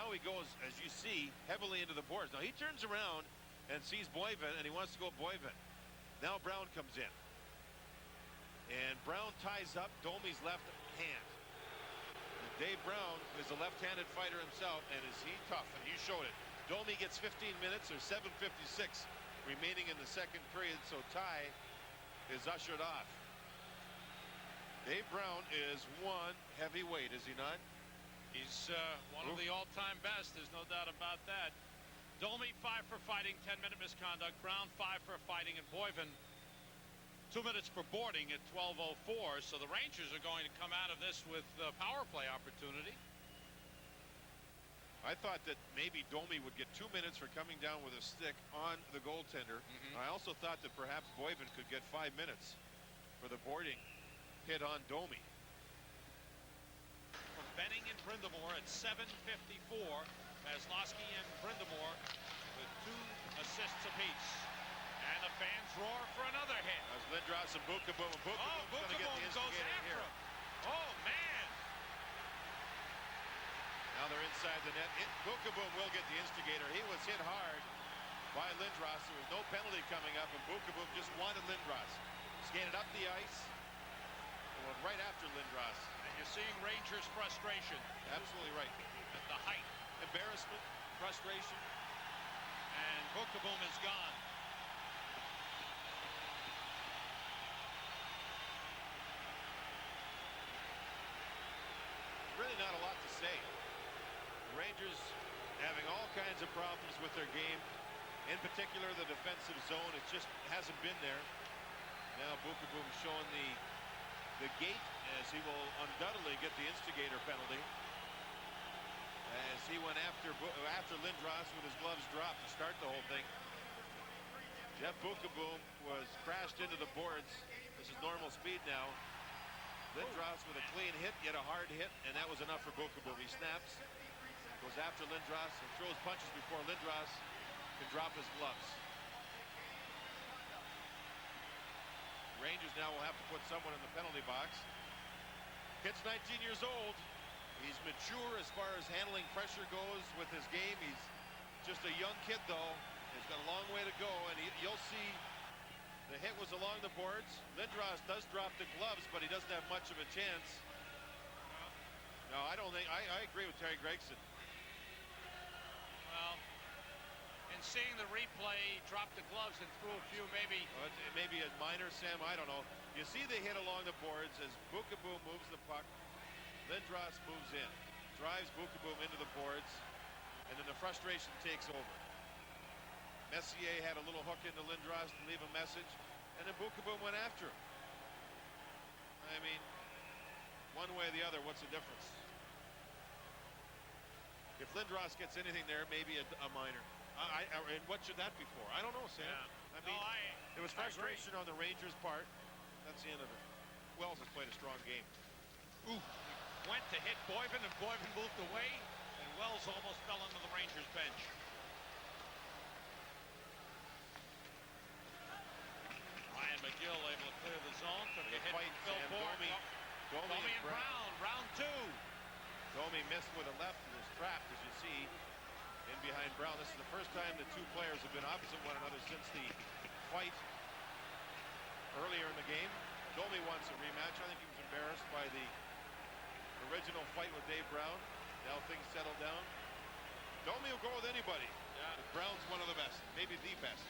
now he goes, as you see, heavily into the boards. Now he turns around and sees Boivin, and he wants to go Boivin. Now Brown comes in. And Brown ties up Domi's left hand. And Dave Brown is a left-handed fighter himself, and is he tough? And you showed it. Domi gets 15 minutes, or 7:56 remaining in the second period, so tie is ushered off. Dave Brown is one heavyweight, is he not? He's one of the all-time best. There's no doubt about that. Domi 5 for fighting, 10-minute misconduct. Brown 5 for fighting, and Boivin 2 minutes for boarding at 12:04. So the Rangers are going to come out of this with a power play opportunity. I thought that maybe Domi would get 2 minutes for coming down with a stick on the goaltender. I also thought that perhaps Boivin could get 5 minutes for the boarding hit on Domi. From Benning and Brindamore at 7:54. Maslowski and Brindamore with 2 assists apiece. And the fans roar for another hit. As Lindros and Bukaboom. And Bukaboom's going to get the instigator here. Oh, man. Now they're inside the net. Bukaboom will get the instigator. He was hit hard by Lindros. There was no penalty coming up, and Bukaboom just wanted Lindros. Skated up the ice. And went right after Lindros. And you're seeing Rangers' frustration. Absolutely right. At the height. Embarrassment, frustration. And Bukaboom is gone. Really not a lot to say. The Rangers having all kinds of problems with their game. In particular, the defensive zone. It just hasn't been there. Now Bukaboom showing the gate, as he will undoubtedly get the instigator penalty. As he went after Lindros with his gloves dropped to start the whole thing. Jeff Bukaboom was crashed into the boards. This is normal speed now. Lindros with a clean hit, yet a hard hit, and that was enough for Bukaboom. He snaps, goes after Lindros, and throws punches before Lindros can drop his gloves. Rangers now will have to put someone in the penalty box. Kid's 19 years old. He's mature as far as handling pressure goes with his game. He's just a young kid, though. He's got a long way to go, and you'll see the hit was along the boards. Lindros does drop the gloves, but he doesn't have much of a chance. No, I don't think. I agree with Terry Gregson. Well, in seeing the replay, he dropped the gloves and threw a few, maybe a minor, Sam. I don't know. You see the hit along the boards as Bukaboom moves the puck. Lindros moves in, drives Bukaboom into the boards, and then the frustration takes over. Messier had a little hook into Lindros to leave a message, and then Bukaboom went after him. I mean, one way or the other, what's the difference? If Lindros gets anything there, maybe a minor. And what should that be for? I don't know, Sam. Yeah. I mean, it was frustration on the Rangers' part. That's the end of it. Wells has played a strong game. Ooh. Went to hit Boivin, and Boivin moved away, and Wells almost fell into the Rangers bench. Ryan McGill able to clear the zone, took a hit from Phil Bourne. Domi and Brown, round 2. Domi missed with a left and was trapped, as you see, in behind Brown. This is the first time the two players have been opposite one another since the fight earlier in the game. Domi wants a rematch. I think he was embarrassed by the original fight with Dave Brown. Now things settle down. Domi will go with anybody. Yeah. But Brown's one of the best, maybe the best.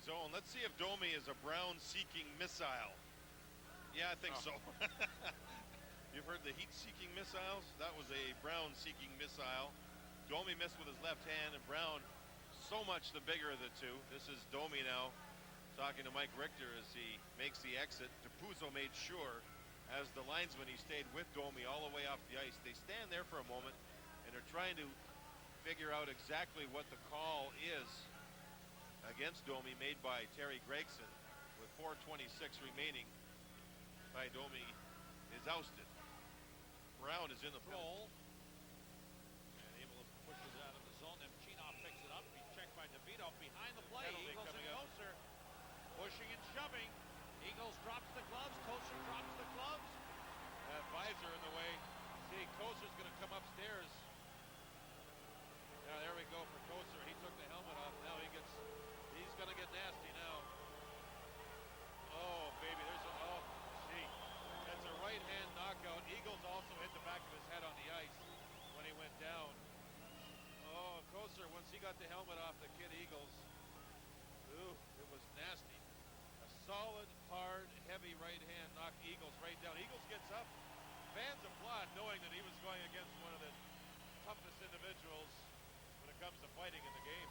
Zone. Let's see if Domi is a Brown-seeking missile. Yeah, I think so. You've heard the heat-seeking missiles? That was a Brown-seeking missile. Domi missed with his left hand, and Brown so much the bigger of the two. This is Domi now talking to Mike Richter as he makes the exit. DePuzzo made sure, as the linesman, he stayed with Domi all the way off the ice. They stand there for a moment, and they're trying to figure out exactly what the call is against Domi, made by Terry Gregson. With 4:26 remaining, Ty Domi is ousted. Brown is in the roll. And able to push it out of the zone. Then Chinoff picks it up. He's checked by DeVito behind the play. Penalty Eagles coming and up. Toser pushing and shoving. Eagles drops the gloves. Toser drops the gloves. Visor in the way. went down. Oh, Koser, once he got the helmet off the Kid Eagles, ooh, it was nasty. A solid, hard, heavy right hand knocked Eagles right down. Eagles gets up. Fans applaud knowing that he was going against one of the toughest individuals when it comes to fighting in the game.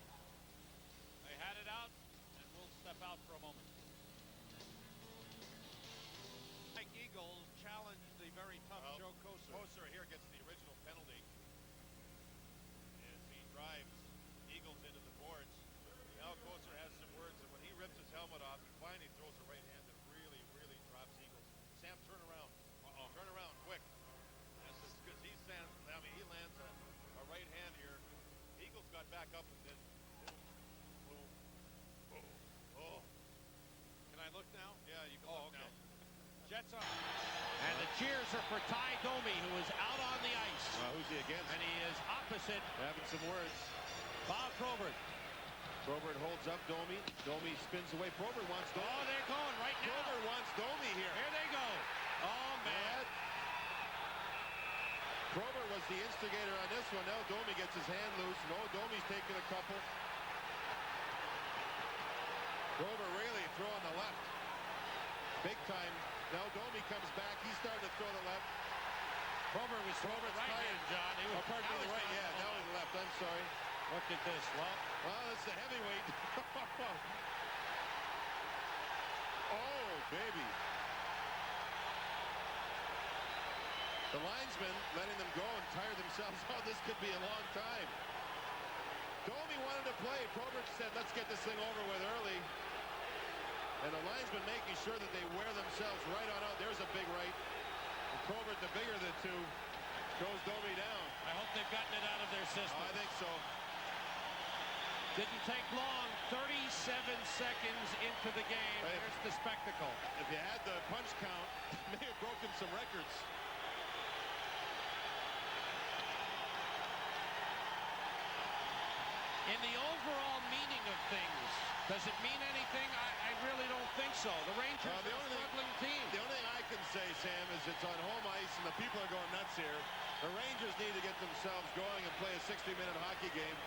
They had it out, and we'll step out for a moment. Mike Eagles challenged the very tough Joe Koser. Koser here gets the original penalty as he drives Eagles into the boards. Now Koser has some words, and when he rips his helmet off, he finally throws a right hand that really, really drops Eagles. Sam, turn around. Turn around, quick. Because he lands a right hand here. Eagles got back up and then boom, boom, boom. Oh. Can I look now? Yeah, you can look now. Jets up. And the cheers are for Ty Domi, who is out on the ice. Who's he against? And he is opposite. Having some words. Bob Probert. Probert holds up Domi. Domi spins away. Probert wants Domi. Oh, they're going right now. Probert wants Domi here. Here they go. Oh, man. Probert was the instigator on this one. Now Domi gets his hand loose. No, Domi's taking a couple. Probert really throwing the left. Big time. Now Domi comes back. He's starting to throw the left. Probert was throwing the right hand, John. He was, pardon me, the right. Yeah, now the left. I'm sorry. Look at this. Well, it's the heavyweight. Oh, baby. The linesman letting them go and tire themselves out. This could be a long time. Domi wanted to play. Probert said, let's get this thing over with early. And the linesman making sure that they wear themselves right on out. There's a big right. And Probert, the bigger of the two, throws Domi down. I hope they've gotten it out of their system. I think so. Didn't take long. 37 seconds into the game. There's the spectacle. If you had the punch count, may have broken some records. In the overall meaning of things, does it mean anything? I really don't think so. The Rangers are a struggling team. The only thing I can say, Sam, is it's on home ice and the people are going nuts here. The Rangers need to get themselves going and play a 60-minute hockey game.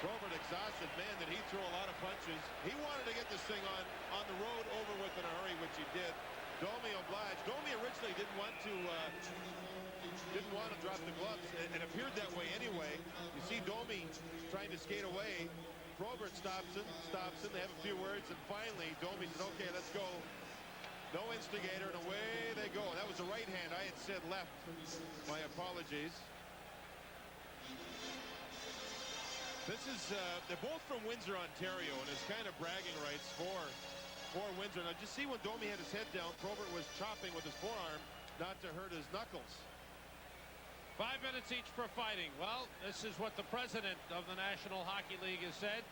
Probert exhausted. Man, did he throw a lot of punches. He wanted to get this thing on the road over with in a hurry, which he did. Domi obliged. Domi originally didn't want to drop the gloves. It appeared that way anyway. You see Domi trying to skate away. Probert stops him. They have a few words, and finally Domi said, okay, let's go. No instigator, and away they go. That was a right hand. I had said left. My apologies. This is, they're both from Windsor, Ontario, and it's kind of bragging rights for Windsor. Now, just see when Domi had his head down, Probert was chopping with his forearm not to hurt his knuckles. 5 minutes each for fighting. Well, this is what the president of the National Hockey League has said.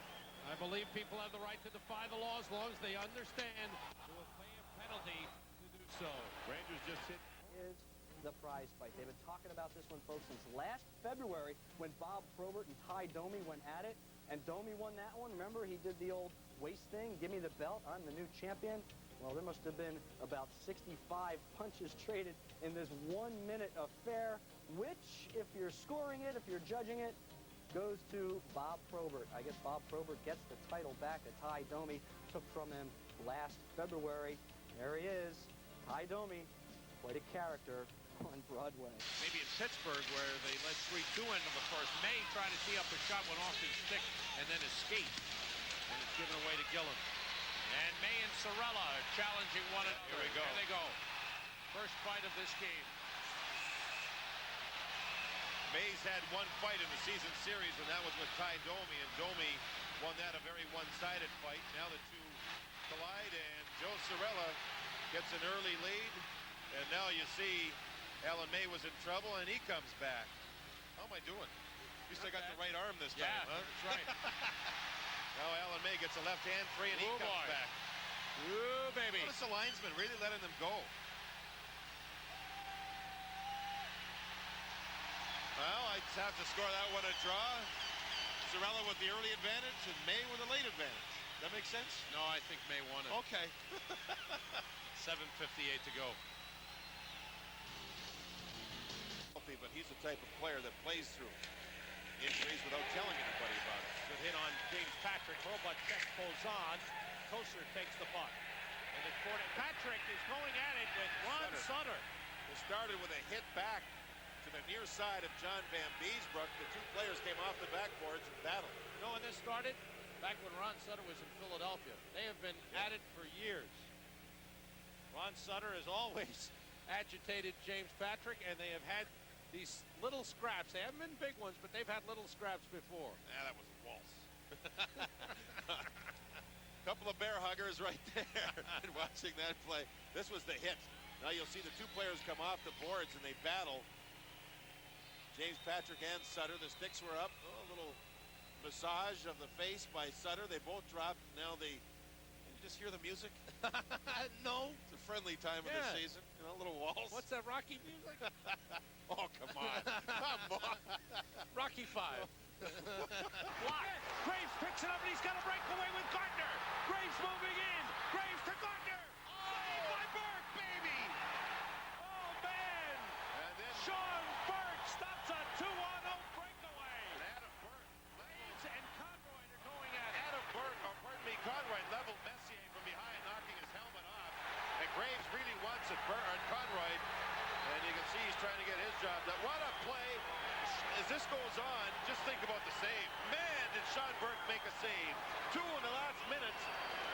I believe people have the right to defy the law as long as they understand they will pay a penalty to do so. Rangers just hit. Is the prize fight. They've been talking about this one, folks, since last February when Bob Probert and Ty Domi went at it, and Domi won that one. Remember, he did the old waist thing, give me the belt, I'm the new champion. Well, there must have been about 65 punches traded in this 1-minute affair, which, if you're scoring it, if you're judging it, goes to Bob Probert. I guess Bob Probert gets the title back that Ty Domi took from him last February. There he is, Ty Domi, quite a character on Broadway. Maybe in Pittsburgh, where they led 3-2 into the first. May tried to tee up a shot, went off his stick, and then escaped. And it's given away to Gillen. And May and Sorella are challenging one another. Here we go. There they go. First fight of this game. May's had one fight in the season series, and that was with Ty Domi, and Domi won that a very one-sided fight. Now the two collide, and Joe Sorella gets an early lead, and now you see Alan May was in trouble, and he comes back. How am I doing? At least I got the right arm this time, huh? That's right. Now Alan May gets a left hand free, and he comes back. Ooh, baby. Notice the linesman really letting them go. Well, I'd have to score that one a draw. Sorella with the early advantage, and May with a late advantage. That makes sense? No, I think May won it. Okay. 7:58 to go. but he's the type of player that plays through injuries without telling anybody about it. Good hit on James Patrick. Robot check pulls on. Koser takes the puck. And the corner. Patrick is going at it with Ron Sutter. It started with a hit back to the near side of John Van Beesbrook. The two players came off the backboards and battled. You know when this started? Back when Ron Sutter was in Philadelphia. They have been at it for years. Ron Sutter has always agitated James Patrick, and they have had these little scraps. They haven't been big ones, but they've had little scraps before. Yeah, that was a waltz. Couple of bear huggers right there. And watching that play, this was the hit. Now you'll see the two players come off the boards and they battle. James Patrick and Sutter. The sticks were up. Oh, a little massage of the face by Sutter. They both dropped. Now they. Can you just hear the music? No. It's a friendly time of the season. You know, a little waltz. What's that Rocky music? Oh, come on. Come on. Rocky 5. Block. Graves picks it up and he's got a breakaway with Gardner. Graves moving in. Graves to Gardner. Oh, by Burke, baby. Oh, man. And then Sean Burke stops a 2-on-0 breakaway. Adam Burke. Graves and Conroy are going at it. Adam Burke, or pardon me, Conroy leveled Messier from behind, knocking his helmet off. And Graves really wants it. Conroy, and you can see he's trying to get his job done. What a play. As this goes on, just think about the save. Man, did Sean Burke make a save. 2 in the last minutes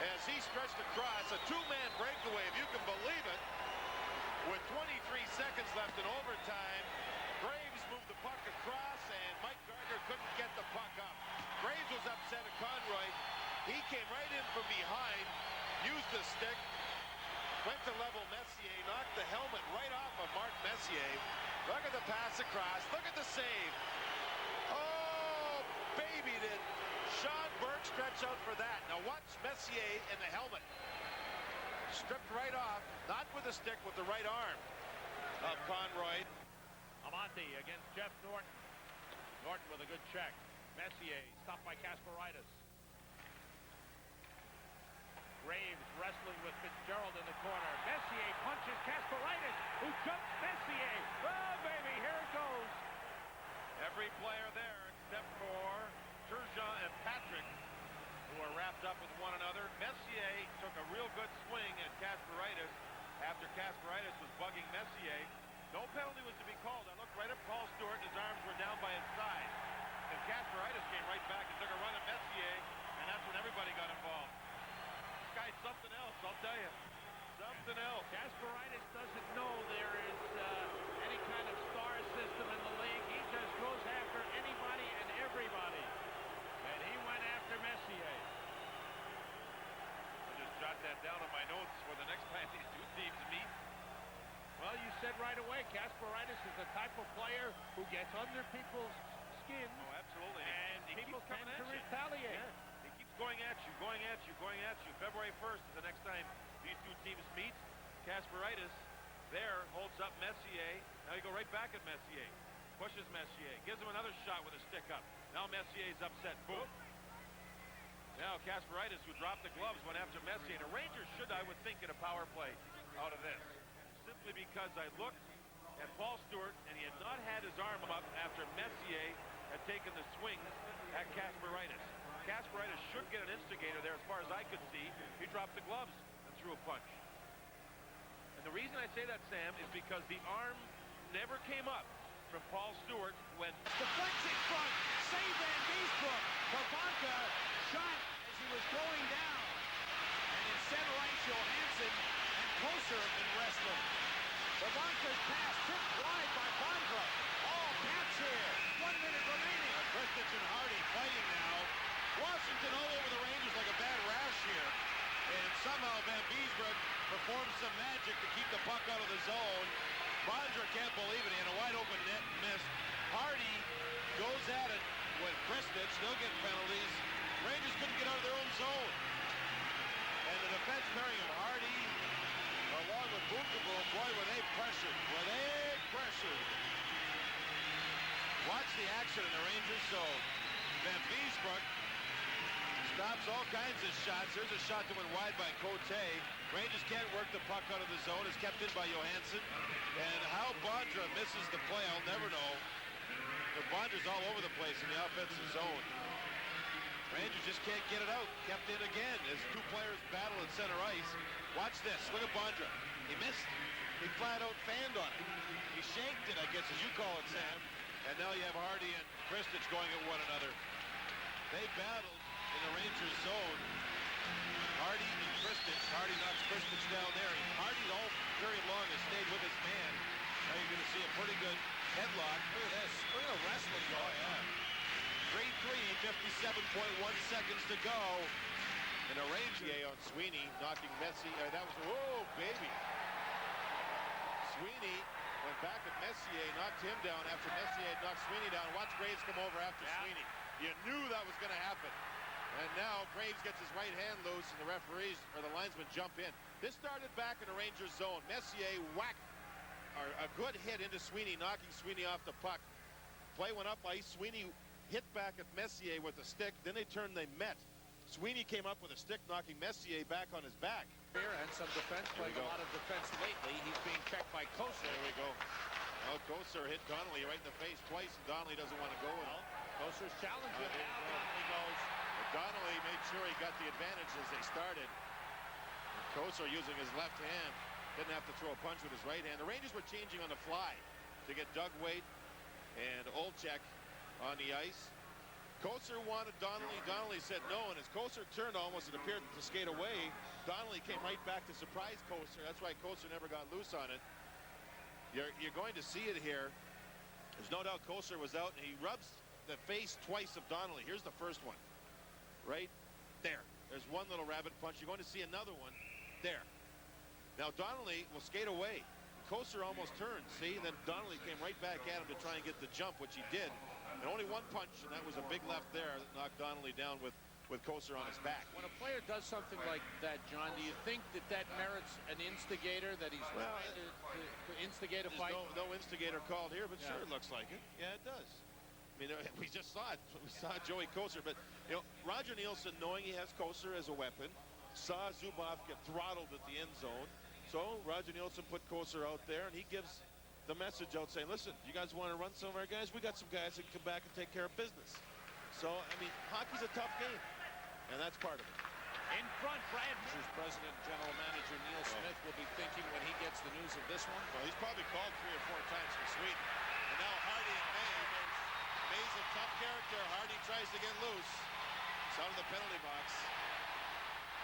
as he stretched across. A 2-man breakaway, if you can believe it. With 23 seconds left in overtime, Graves moved the puck across, and Mike Gardner couldn't get the puck up. Graves was upset at Conroy. He came right in from behind, used the stick, went to level Messier, knocked the helmet right off of Mark Messier. Look at the pass across. Look at the save. Oh, baby, did Sean Burke stretch out for that. Now watch Messier in the helmet. Stripped right off, not with a stick, with the right arm of Conroy. Amante against Jeff Norton. Norton with a good check. Messier stopped by Casperitis. Graves wrestling with Fitzgerald in the corner. Messier punches Casperitis, who jumps Messier. Oh, baby, here it goes. Every player there except for Turgeon and Patrick, who are wrapped up with one another. Messier took a real good swing at Casperitis after Casperitis was bugging Messier. No penalty was to be called. I looked right at Paul Stewart, and his arms were down by his side. And Casperitis came right back and took a run at Messier, and that's when everybody got involved. This guy's something else, I'll tell you. Something else. Casperitis doesn't know there is any kind of star system in the league. He just goes after anybody and everybody. And he went after Messier. I'll just jot that down on my notes for the next time these two teams meet. Well, you said right away, Casperitis is the type of player who gets under people's skin. Oh, absolutely. And people tend to retaliate. Yeah. He keeps going at you, going at you, going at you. February 1st is the next time these two teams meet. Casperitis there holds up Messier. Now you go right back at Messier. Pushes Messier. Gives him another shot with a stick up. Now Messier's upset. Boom. Now Casperitis, who dropped the gloves, went after Messier. The Rangers should, I would think, get a power play out of this. Simply because I looked at Paul Stewart, and he had not had his arm up after Messier had taken the swings at Casperitis. Casperitis should get an instigator there as far as I could see. He dropped the gloves and threw a punch. And the reason I say that, Sam, is because the arm never came up from Paul Stewart when... Deflects in front. Save Van Beesbrook. Pavanka shot as he was going down. And in center ice, Johansson and Koser have been wrestling. Pavanka's pass tipped wide by Bondra. Oh, Pats here. 1 minute remaining. Christensen Hardy fighting now. Washington all over the Rangers like a bad rash here. And somehow Van Beesbrook performs some magic to keep the puck out of the zone. Bondra can't believe it. He had a wide open net and missed. Hardy goes at it with Kristich. They'll get penalties. Rangers couldn't get out of their own zone. And the defense pairing of Hardy along with Bookable, boy, were they pressured. Were they pressured? Watch the action in the Rangers zone. Van Beesbrook stops all kinds of shots. There's a shot that went wide by Cote. Rangers can't work the puck out of the zone. It's kept in by Johansson. And how Bondra misses the play, I'll never know. The Bondra's all over the place in the offensive zone. Rangers just can't get it out. Kept in again as two players battle at center ice. Watch this. Look at Bondra. He missed. He flat out fanned on it. He shanked it, I guess, as you call it, Sam. And now you have Hardy and Kristich going at one another. They battled in the Rangers zone. Hardy and Kristich. Hardy knocks Kristich down there. And Hardy all very long has stayed with his man. Now you're going to see a pretty good headlock. Look at this. Look at the wrestling going on. Grade 3, 57.1 seconds to go. And a Ranger on Sweeney knocking Messier. That was, whoa, baby. Sweeney went back at Messier, knocked him down after Messier had knocked Sweeney down. Watch Graves come over after Sweeney. You knew that was going to happen. And now Graves gets his right hand loose, and the referees, or the linesmen, jump in. This started back in the Rangers zone. Messier whacked a good hit into Sweeney, knocking Sweeney off the puck. Play went up ice. Sweeney hit back at Messier with a stick. Then they turned, they met. Sweeney came up with a stick, knocking Messier back on his back. And some defense, playing a lot of defense lately. He's being checked by Kosar. There we go. Well, Kosar hit Donnelly right in the face twice, and Donnelly doesn't want to go. Kosar's challenging. Now Donnelly goes. But Donnelly made sure he got the advantage as they started. And Kosar using his left hand. Didn't have to throw a punch with his right hand. The Rangers were changing on the fly to get Doug Weight and Olczyk on the ice. Kosar wanted Donnelly. Donnelly said no, and as Kosar turned almost, it appeared to skate away. Donnelly came right back to surprise Kosar. That's why Kosar never got loose on it. You're going to see it here. There's no doubt Kosar was out, and he rubs the face twice of Donnelly. Here's the first one. Right there. There's one little rabbit punch. You're going to see another one there. Now Donnelly will skate away. Kosar almost turned, see? And then Donnelly came right back at him to try and get the jump, which he did. And only one punch, and that was a big left there that knocked Donnelly down with Kosar on his back. When a player does something like that, John, do you think that merits an instigator, that he's trying to instigate a fight? No instigator called here, but sure, it looks like it. Yeah, it does. I mean, we just saw it. We saw Joey Kosar, but you know, Roger Nielsen, knowing he has Kosar as a weapon, saw Zubov get throttled at the end zone. So Roger Nielsen put Kosar out there, and he gives the message out saying, listen, you guys want to run some of our guys? We got some guys that can come back and take care of business. So, I mean, hockey's a tough game, and that's part of it. In front, Brad, President and General Manager Neil Smith will be thinking when he gets the news of this one. Well, he's probably called 3 or 4 times for Sweden. And now Hardy and May. May's a tough character. Hardy tries to get loose. It's out of the penalty box.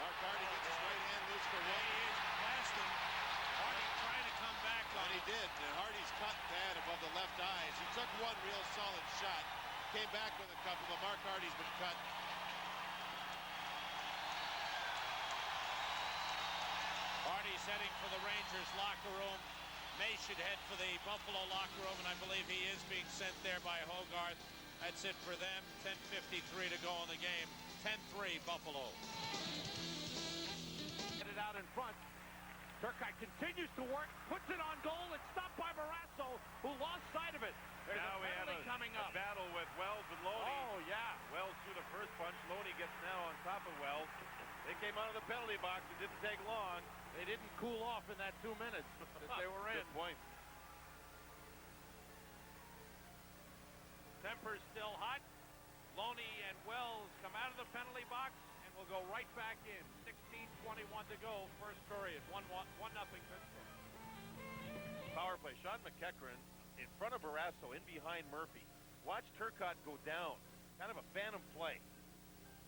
Mark Hardy gets his right hand loose for one. He is blasting. Hardy trying to come back on. And he did. And Hardy's cut bad above the left eyes. He took one real solid shot. Came back with a couple, but Mark Hardy's been cut. Hardy's heading for the Rangers locker room. May should head for the Buffalo locker room, and I believe he is being sent there by Hogarth. That's it for them. 10:53 to go in the game. 10-3 Buffalo. Get it out in front. Turcotte continues to work, puts it on goal. It's stopped by Barrasso, who lost sight of it. There's now a we have penalty coming up. A battle with Wells and Loney. Oh, yeah. Wells threw the first punch. Loney gets now on top of Wells. They came out of the penalty box. It didn't take long. They didn't cool off in that 2 minutes that they were in. Good point. Temper's still hot. Loney and Wells come out of the penalty box and will go right back in. 16:21 to go, first period. 1-0 Pittsburgh. Power play. Sean McEachran in front of Barrasso, in behind Murphy. Watch Turcotte go down. Kind of a phantom play.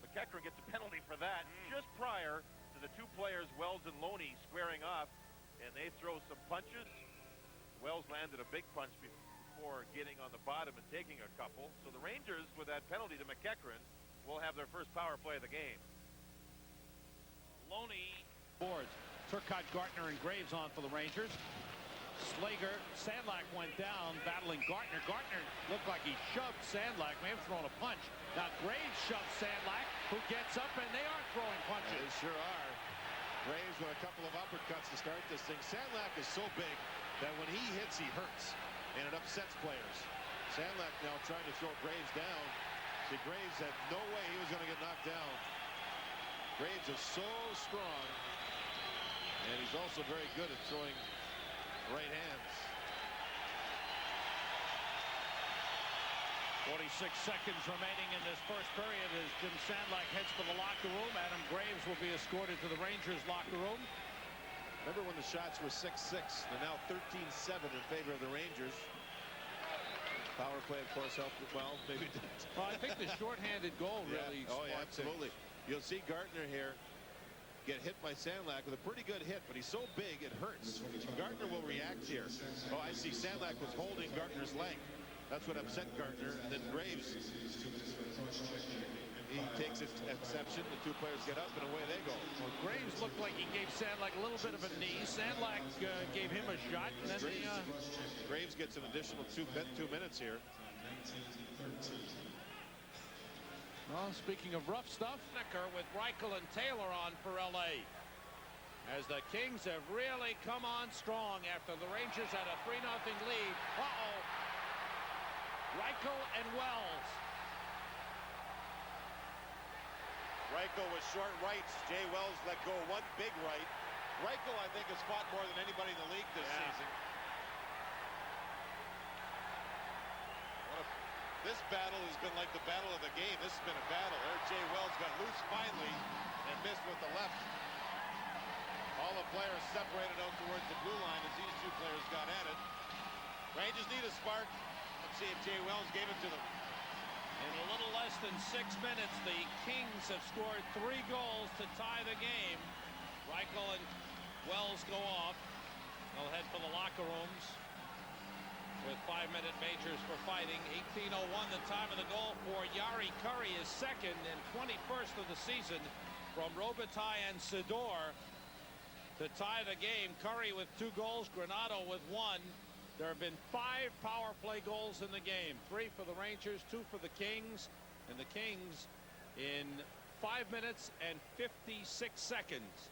McEachran gets a penalty for that just prior to the two players, Wells and Loney, squaring off, and they throw some punches. Wells landed a big punch before getting on the bottom and taking a couple. So the Rangers, with that penalty to McEachran, will have their first power play of the game. Loney boards. Turcotte, Gartner, and Graves on for the Rangers. Slager, Sandlak went down, battling Gartner. Gartner looked like he shoved Sandlak, may have thrown a punch. Now Graves shoves Sandlak, who gets up, and they are throwing punches. They sure are. Graves with a couple of uppercuts to start this thing. Sandlak is so big that when he hits, he hurts, and it upsets players. Sandlak now trying to throw Graves down. See, Graves had no way he was going to get knocked down. Graves is so strong. And he's also very good at throwing right hands. 46 seconds remaining in this first period as Jim Sandlak heads for the locker room. Adam Graves will be escorted to the Rangers locker room. Remember when the shots were 6-6? They're now 13-7 in favor of the Rangers. Power play, of course, helped it well. Maybe didn't. Well, I think the shorthanded goal really Oh, yeah, sparked absolutely. things. You'll see Gartner here get hit by Sandlak with a pretty good hit, but he's so big it hurts. Gartner will react here. Oh, I see Sandlak was holding Gartner's leg. That's what upset Gartner. And then Graves, he takes exception. The two players get up and away they go. Well, Graves looked like he gave Sandlak a little bit of a knee. Sandlak gave him a shot, and then Graves gets an additional 2 minutes here. Well, speaking of rough stuff, Nicker with Reichel and Taylor on for LA. As the Kings have really come on strong after the Rangers had a 3-0 lead. Uh-oh. Reichel and Wells. Reichel with short rights. Jay Wells let go one big right. Reichel, I think, has fought more than anybody in the league this season. This battle has been like the battle of the game. This has been a battle. There, Jay Wells got loose finally and missed with the left. All the players separated out towards the blue line as these two players got at it. Rangers need a spark. Let's see if Jay Wells gave it to them. In a little less than 6 minutes, the Kings have scored 3 goals to tie the game. Reichel and Wells go off. They'll head for the locker rooms with 5-minute majors for fighting. 18:01 the time of the goal for Yari Curry, his second and 21st of the season from Robitaille and Sidor to tie the game. Curry with 2 goals, Granato with 1. There have been 5 power play goals in the game. 3 for the Rangers, 2 for the Kings. And the Kings in 5 minutes and 56 seconds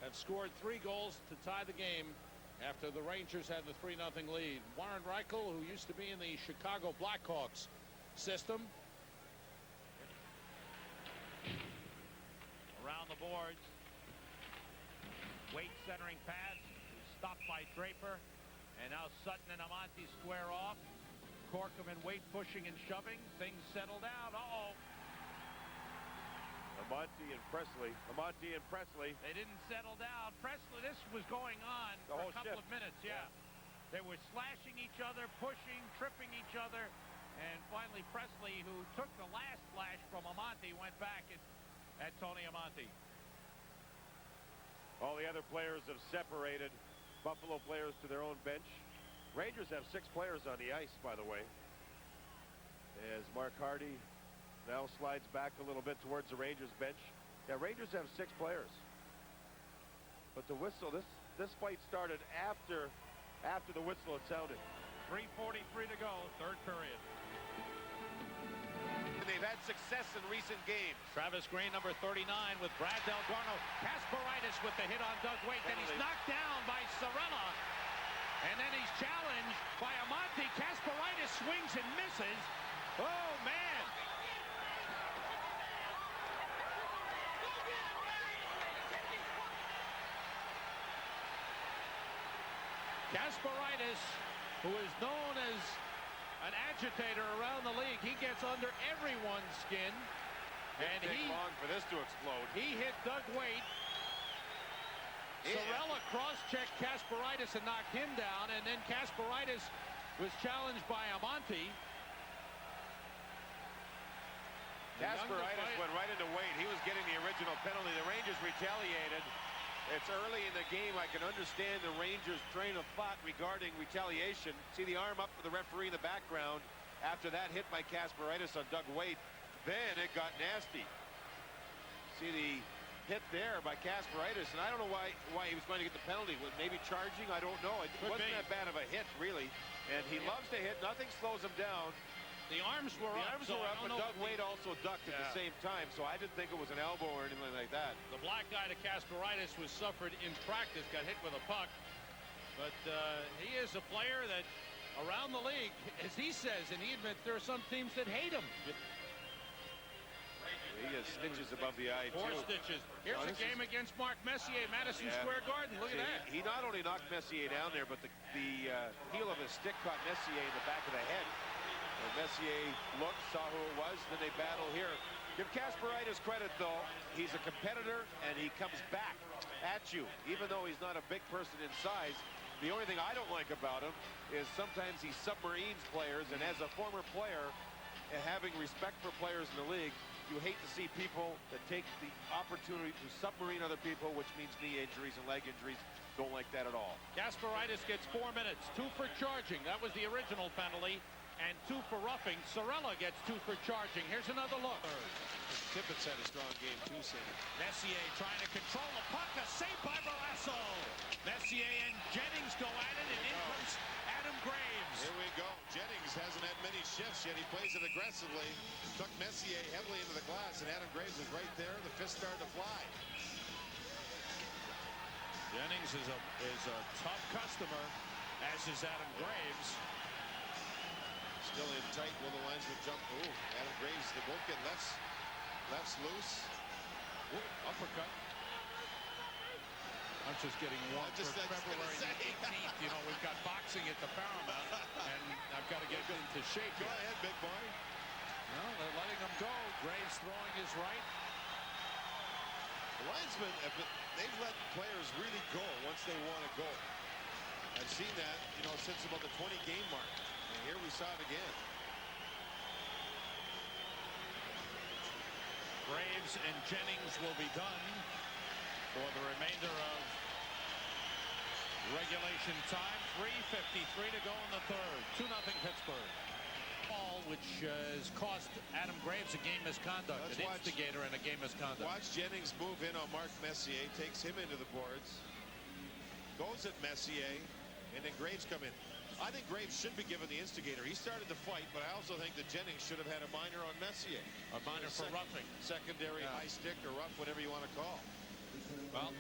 have scored 3 goals to tie the game after the Rangers had the 3-0 lead. Warren Reichel, who used to be in the Chicago Blackhawks system. Around the boards. Waite centering pass. Stopped by Draper. And now Sutton and Amonte square off. Corkum and Waite pushing and shoving. Things settle down. Uh-oh. Amonte and Presley. They didn't settle down. Presley, this was going on The for whole a couple shift. of minutes, yeah. They were slashing each other, pushing, tripping each other. And finally, Presley, who took the last slash from Amonte, went back at Tony Amonte. All the other players have separated. Buffalo players to their own bench. Rangers have 6 players on the ice, by the way. As Mark Hardy now slides back a little bit towards the Rangers bench. Yeah, Rangers have 6 players. But the whistle, this fight started after the whistle had sounded. 3:43 to go, third period. They've had success in recent games. Travis Green, number 39, with Brad Delgarno. Casperitis with the hit on Doug Waite. Then he's knocked down by Sorella. And then he's challenged by Amonte. Casperitis swings and misses. Oh, man. Casperitis, who is known as an agitator around the league, he gets under everyone's skin. And Didn't take long for this to explode. he hit Doug Waite. Sorella cross-checked Casperitis and knocked him down, and then Casperitis was challenged by Amonte. Casperitis went right into Waite. He was getting the original penalty. The Rangers retaliated. It's early in the game. I can understand the Rangers' train of thought regarding retaliation. See the arm up for the referee in the background after that hit by Casperitis on Doug Waite. Then it got nasty. See the hit there by Casperitis, and I don't know why he was going to get the penalty. Maybe charging, I don't know. It wasn't that bad of a hit, really. And he loves to hit. Nothing slows him down. The arms were up. But Doug Waite also ducked at the same time, so I didn't think it was an elbow or anything like that. The black guy to Casperitis was suffered in practice, got hit with a puck. But he is a player that around the league, as he says, and he admits there are some teams that hate him. He has stitches above the eye, 4 too. stitches. Here's a game against Mark Messier, Madison Square Garden. Look at that. He not only knocked Messier down there, but the heel of his stick caught Messier in the back of the head. And Messier looked, saw who it was, then they battle here. Give Casperitis credit, though. He's a competitor, and he comes back at you, even though he's not a big person in size. The only thing I don't like about him is sometimes he submarines players, and as a former player, and having respect for players in the league, you hate to see people that take the opportunity to submarine other people, which means knee injuries and leg injuries. Don't like that at all. Casperitis gets 4 minutes, 2 for charging. That was the original penalty. And 2 for roughing. Sorella gets 2 for charging. Here's another look. Tippett's had a strong game too, Sam. Messier trying to control the puck. A save by Barrasso. Messier and Jennings go at it, and in comes Adam Graves. Here we go. Jennings hasn't had many shifts yet. He plays it aggressively. Took Messier heavily into the glass, and Adam Graves is right there. The fist started to fly. Jennings is a tough customer, as is Adam Graves. Still in tight. Will the linesman jump? Ooh, Adam Graves. They both get lefts loose. Ooh, uppercut. I'm just getting warm for February 18th. You know, we've got boxing at the Paramount, and I've got to get into shape. Go ahead, big boy. No, they're letting him go. Graves throwing his right. The linesmen, they've let players really go once they want to go. I've seen that, you know, since about the 20-game mark. And here we saw it again. Graves and Jennings will be done for the remainder of regulation time. 3:53 to go in the third. 2-0 Pittsburgh. Ball, which has cost Adam Graves a game misconduct. Let's an watch, instigator and a game misconduct. Watch Jennings move in on Mark Messier, takes him into the boards, goes at Messier, and then Graves come in. I think Graves should be given the instigator. He started the fight, but I also think that Jennings should have had a minor on Messier. A minor for roughing. Secondary high stick or rough, whatever you want to call. Well,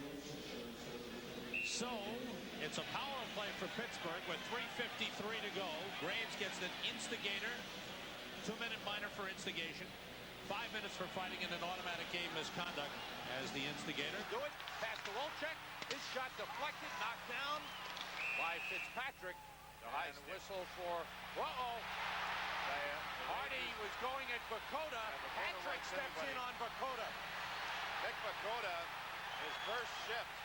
so it's a power play for Pittsburgh with 3:53 to go. Graves gets an instigator. 2-minute minor for instigation. 5 minutes for fighting in an automatic game misconduct as the instigator. Do it. Pass to Wolchek. His shot deflected, knocked down by Fitzpatrick. And a whistle for, Hardy was going at Bakota. Patrick steps in on Bakota. Nick Bakota, his first shift,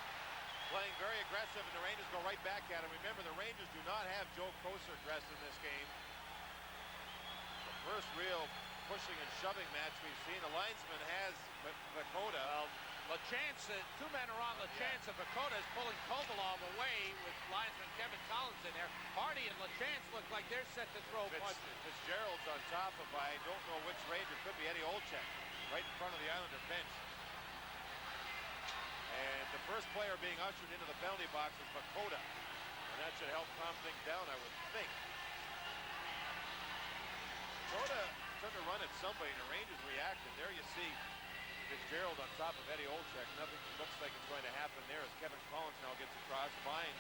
playing very aggressive, and the Rangers go right back at him. Remember, the Rangers do not have Joe Kocur dressed in this game. The first real pushing and shoving match we've seen. The linesman has Bakota. LaChance, 2 men are on LaChance, and Bakota is pulling Kovalov away with linesman Kevin Collins in there. Hardy and LaChance look like they're set to throw punches. Fitzgerald's on top of, I don't know which Ranger, could be Eddie Olczyk, right in front of the Islander bench. And the first player being ushered into the penalty box is Bakota. And that should help calm things down, I would think. Bakota took a run at somebody, and the Rangers reacted. There you see Fitzgerald on top of Eddie Olczyk. Nothing looks like it's going to happen there as Kevin Collins now gets across, finds